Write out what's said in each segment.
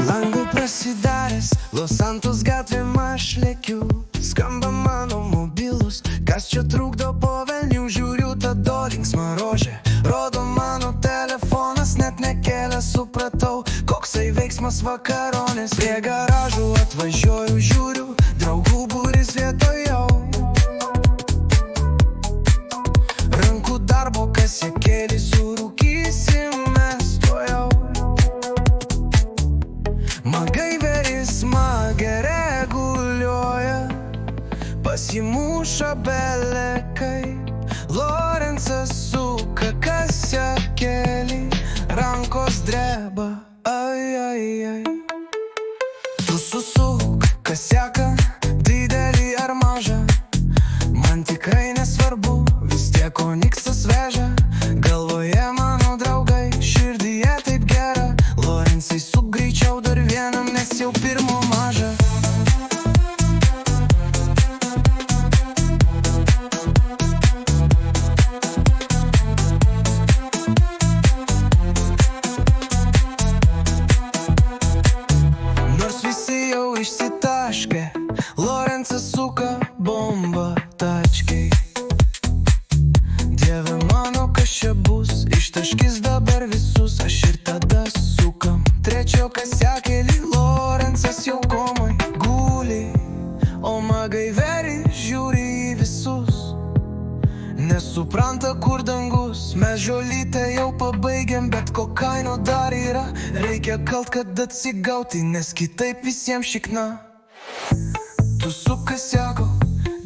Langų prasidaręs, Los Santos gatvėm aš lėkiu. Skamba mano mobilus, kas čia trukdo po velnių. Žiūriu tada linksma rožė, rodo mano telefonas. Net nekėlė, supratau, koksai veiksmas vakaronės. Prie garažų atvažiuoju, žiūriu, draugų būris vietoj jau. Rankų darbo kasiakėlį surūkysim mes tuojau. Magaiveris smagiai reguliuoja, pasimuša belekai. Lorencas suka kasiakėlį, rankos dreba, ai, ai, ai. Tu susuk kasiaką, didelį ar mažą, man tikrai nesvarbu, vis tiek Oniksas veža. Galvoje mano draugai, širdyje taip gera. Lorencai suk greičiau dar vienam, nes jau pirmo maža. Nors visi jau išsitaškė, Lorencas suka bombą tačkiai. Dieve mano, kas čia bus, ištaškis dabar visus. Aš ir tada sukam trečio kasiakelį. Lorencas jau komai guli, o Magaiveris žiūri į visus. Nesupranta, kur dangus, mes žolytę jau pabaigėm. Bet ko kaino dar yra, reikia kalt, kad atsigauti, nes kitaip visiems šikna. Tu suk kasiako,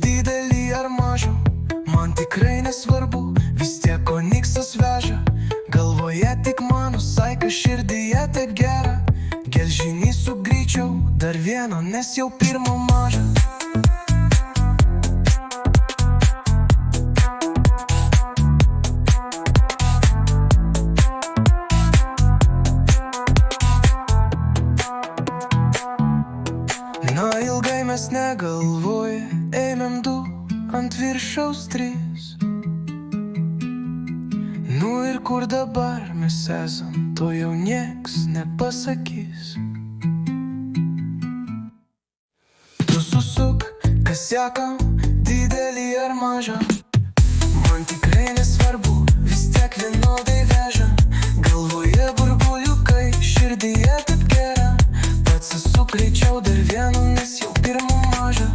didelį ar mažą, man tikrai nesvarbu, vis tiek Oniksas veža. Galvoje tik mano saikas, širdyje taip gera. Gelžinys suk greičiau, dar vieno, nes jau pirmo maža. Na ilgai mes negalvoja, ėmėm du ant viršaus trys. Nu ir kur dabar mes esam, to jau nieks nepasakys. Tu susuk kasiaką, didelį ar mažą, man tikrai nesvarbu, vis tiek vienodai veža. Galvoje burbuliukai, širdyje taip gera. Pats esu greičiau dar vienu, nes jau pirmo maža.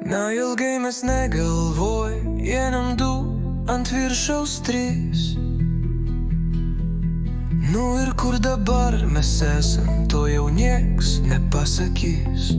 Na ilgai mes negalvoj, ėmėm du ant viršaus trys. Nu ir kur dabar mes esam, to jau nieks nepasakys.